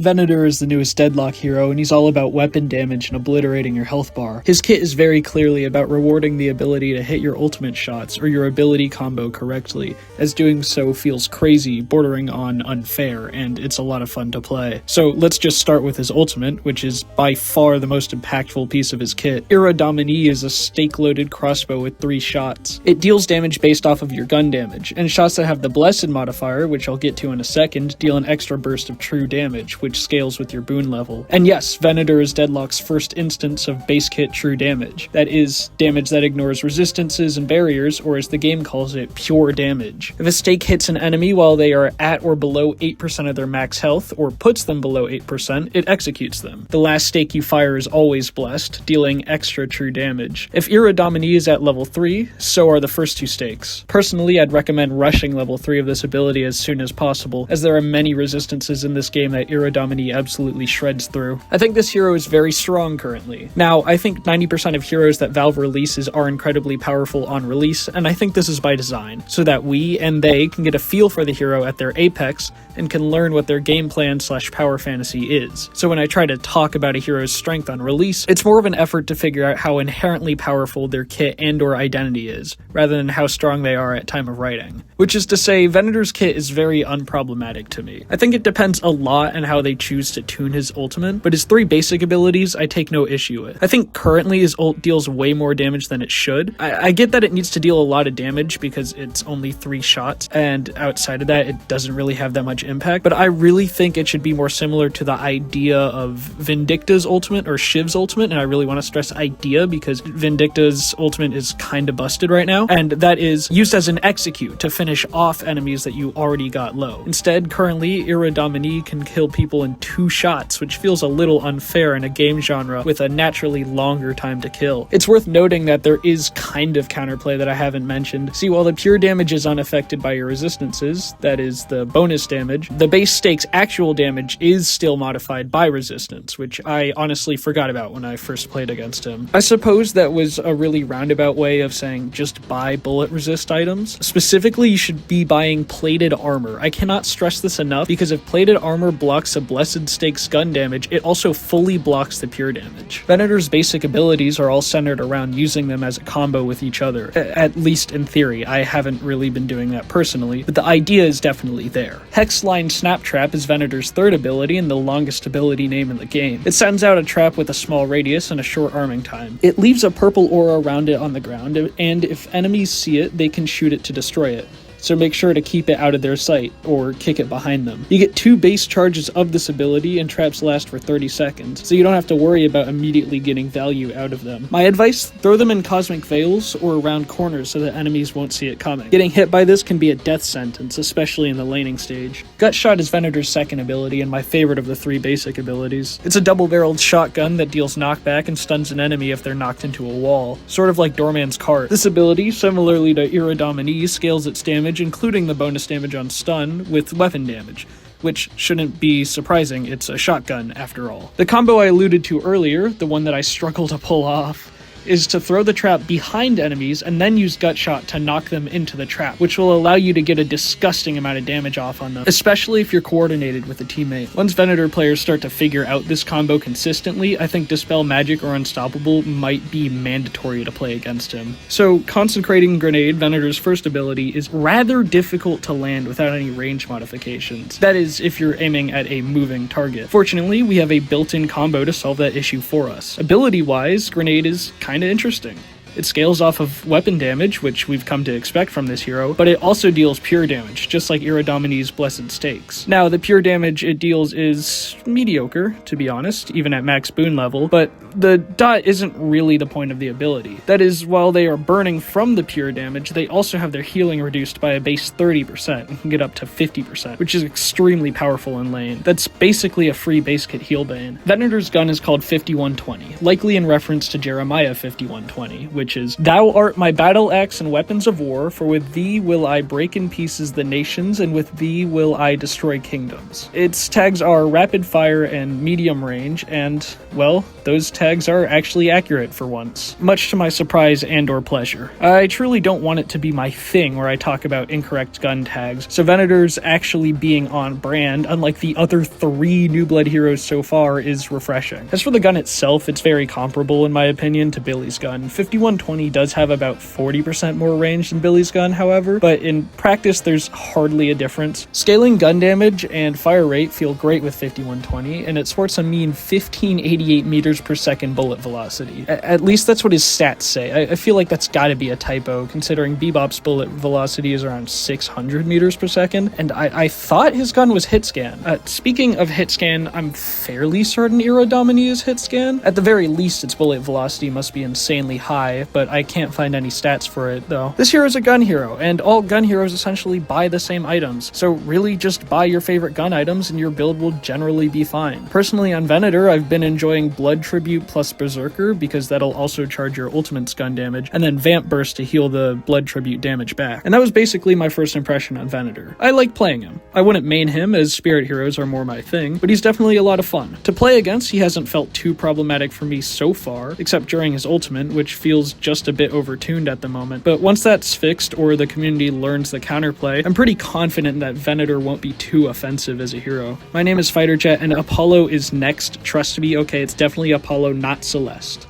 Venador is the newest Deadlock hero, and he's all about weapon damage and obliterating your health bar. His kit is very clearly about rewarding the ability to hit your ultimate shots or your ability combo correctly, as doing so feels crazy, bordering on unfair, and it's a lot of fun to play. So let's just start with his ultimate, which is by far the most impactful piece of his kit. Ira Domini is a stake-loaded crossbow with 3 shots. It deals damage based off of your gun damage, and shots that have the Blessed modifier, which I'll get to in a second, deal an extra burst of true damage, which scales with your boon level. And yes, Venador is Deadlock's first instance of base kit true damage. That is, damage that ignores resistances and barriers, or as the game calls it, pure damage. If a stake hits an enemy while they are at or below 8% of their max health, or puts them below 8%, it executes them. The last stake you fire is always blessed, dealing extra true damage. If Ira Domini is at level 3, so are the first 2 stakes. Personally, I'd recommend rushing level 3 of this ability as soon as possible, as there are many resistances in this game that Ira Domini absolutely shreds through. I think this hero is very strong currently. Now, I think 90% of heroes that Valve releases are incredibly powerful on release, and I think this is by design, so that we and they can get a feel for the hero at their apex and can learn what their game plan / power fantasy is. So when I try to talk about a hero's strength on release, it's more of an effort to figure out how inherently powerful their kit and or identity is, rather than how strong they are at time of writing. Which is to say, Venador's kit is very unproblematic to me. I think it depends a lot on how they choose to tune his ultimate, but his 3 basic abilities I take no issue with. I think currently his ult deals way more damage than it should. I get that it needs to deal a lot of damage because it's only 3 shots, and outside of that it doesn't really have that much impact, but I really think it should be more similar to the idea of Vindicta's ultimate or Shiv's ultimate, and I really want to stress idea because Vindicta's ultimate is kinda busted right now, and that is used as an execute to finish off enemies that you already got low. Instead, currently, Ira Domini can kill people in 2 shots, which feels a little unfair in a game genre with a naturally longer time to kill. It's worth noting that there is kind of counterplay that I haven't mentioned. See, while the pure damage is unaffected by your resistances, that is the bonus damage, the base stake's actual damage is still modified by resistance, which I honestly forgot about when I first played against him. I suppose that was a really roundabout way of saying just buy bullet resist items. Specifically, you should be buying plated armor. I cannot stress this enough, because if plated armor blocks a blessed stake's gun damage, it also fully blocks the pure damage. Venador's basic abilities are all centered around using them as a combo with each other, at least in theory. I haven't really been doing that personally, but the idea is definitely there. Hexline Snap Trap is Venador's 3rd ability and the longest ability name in the game. It sends out a trap with a small radius and a short arming time. It leaves a purple aura around it on the ground, and if enemies see it, they can shoot it to destroy it. So make sure to keep it out of their sight, or kick it behind them. You get 2 base charges of this ability, and traps last for 30 seconds, so you don't have to worry about immediately getting value out of them. My advice, throw them in cosmic veils or around corners so that enemies won't see it coming. Getting hit by this can be a death sentence, especially in the laning stage. Gutshot is Venador's 2nd ability and my favorite of the 3 basic abilities. It's a double-barreled shotgun that deals knockback and stuns an enemy if they're knocked into a wall, sort of like Doorman's Cart. This ability, similarly to Ira Domini, scales its damage, including the bonus damage on stun, with weapon damage, which shouldn't be surprising, it's a shotgun after all. The combo I alluded to earlier, the one that I struggle to pull off, is to throw the trap behind enemies and then use Gutshot to knock them into the trap, which will allow you to get a disgusting amount of damage off on them, especially if you're coordinated with a teammate. Once Venador players start to figure out this combo consistently, I think Dispel Magic or Unstoppable might be mandatory to play against him. So, Consecrating Grenade, Venador's 1st ability, is rather difficult to land without any range modifications. That is, if you're aiming at a moving target. Fortunately, we have a built-in combo to solve that issue for us. Ability-wise, Grenade is kinda interesting. It scales off of weapon damage, which we've come to expect from this hero, but it also deals pure damage, just like Ira Domini's Blessed Stakes. Now, the pure damage it deals is mediocre, to be honest, even at max boon level, but the dot isn't really the point of the ability. That is, while they are burning from the pure damage, they also have their healing reduced by a base 30% and can get up to 50%, which is extremely powerful in lane. That's basically a free base kit heal bane. Venador's gun is called 5120, likely in reference to Jeremiah 5120, which is, "Thou art my battle axe and weapons of war, for with thee will I break in pieces the nations, and with thee will I destroy kingdoms." Its tags are rapid fire and medium range, and, well, those tags are actually accurate for once, much to my surprise and or pleasure. I truly don't want it to be my thing where I talk about incorrect gun tags, so Venador's actually being on brand, unlike the other 3 New Blood heroes so far, is refreshing. As for the gun itself, it's very comparable in my opinion to Billy's gun. 5120 does have about 40% more range than Billy's gun, however, but in practice there's hardly a difference. Scaling gun damage and fire rate feel great with 5120, and it sports a mean 1588 meters per second bullet velocity. At least that's what his stats say. I feel like that's gotta be a typo, considering Bebop's bullet velocity is around 600 meters per second, and I thought his gun was hit scan. Speaking of hit scan, I'm fairly certain Ira Domini is hit scan. At the very least, its bullet velocity must be insanely high, but I can't find any stats for it, though. This hero is a gun hero, and all gun heroes essentially buy the same items, so really just buy your favorite gun items and your build will generally be fine. Personally, on Venador, I've been enjoying Blood Tribute plus Berserker, because that'll also charge your ultimate's gun damage, and then Vamp Burst to heal the Blood Tribute damage back. And that was basically my first impression on Venador. I like playing him. I wouldn't main him, as spirit heroes are more my thing, but he's definitely a lot of fun. To play against, he hasn't felt too problematic for me so far, except during his ultimate, which feels just a bit overtuned at the moment. But once that's fixed, or the community learns the counterplay, I'm pretty confident that Venador won't be too offensive as a hero. My name is FighterJet, and Apollo is next. Trust me, okay, it's definitely Apollo, not Celeste.